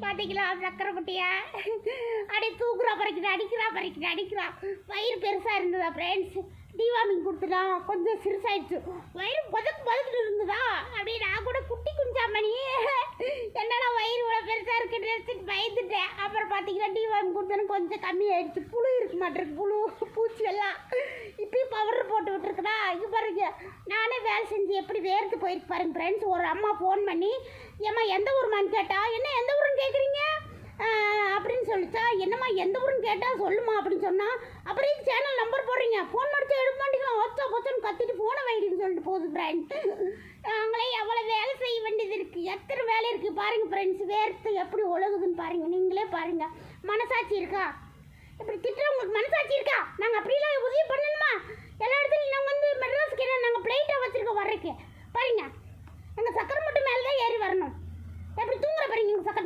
பார்த்தீங்களா சக்கரை குட்டியா அப்படியே தூக்குறா பறிக்கிறா அடிக்கிறா வயிறு பெருசாக இருந்ததா ஃப்ரெண்ட்ஸ். டிவார்மிங் கொடுத்துட்டான், கொஞ்சம் சிறுசாயிடுச்சு. வயிறு பதுக்கு இருந்ததா அப்படியே நான் கூட குட்டி குஞ்சாமணி என்னடா வயிறு இவ்வளோ பெருசாக இருக்குன்னு நினச்சிட்டு பயந்துட்டேன். அப்புறம் பார்த்தீங்கன்னா டிவார்மிங் கொடுத்தோன்னு கொஞ்சம் கம்மியாயிடுச்சு. புழு இருக்க மாட்டேருக்கு, புழு பூச்சி எல்லாம் இப்பயும் பவுடர் போட்டு விட்டுருக்குடா. இங்கே பாருங்க, நானே வேலை செஞ்சு எப்படி வேர்த்து போயிருக்கு பாருங்க ஃப்ரெண்ட்ஸ். ஒரு அம்மா ஃபோன் பண்ணி ஏம்மா எந்த ஊருமான்னு கேட்டா, என்ன எந்த ஊருன்னு கேட்குறீங்க அப்படின்னு சொல்லிச்சா. என்னம்மா எந்த ஊருன்னு கேட்டால் சொல்லுமா அப்படின்னு சொன்னால், அப்புறம் இது சேனல் நம்பர் போடுறீங்க, ஃபோன் முடிச்சு எடுக்க மாட்டேங்கிறோம், ஒச்சன்னு கத்திட்டு ஃபோனை வைடின்னு சொல்லிட்டு போகுது ஃப்ரெண்ட்ஸ். நாங்களே எவ்வளோ வேலை செய்ய வேண்டியது இருக்குது, எத்தனை வேலை இருக்குது பாருங்கள் ஃப்ரெண்ட்ஸ். வேர்த்து எப்படி ஒழுகுதுன்னு பாருங்கள், நீங்களே பாருங்கள். மனசாட்சி இருக்கா? இப்படி திட்டுறவங்களுக்கு மனசாட்சி இருக்கா? நாங்கள் அப்படிலாம் உதவி பண்ணணுமா? எல்லா இடத்துலையும் நாங்கள் வந்து மெட்ராஸுக்கு என்ன நாங்கள் பிளைட்டாக வச்சுருக்கோம் வர்றதுக்கு பாருங்க. எங்கள் சக்கரை மட்டும் மேலே தான் ஏறி வரணும். எப்படி தூங்குற பாருங்க எங்கள் சக்கரை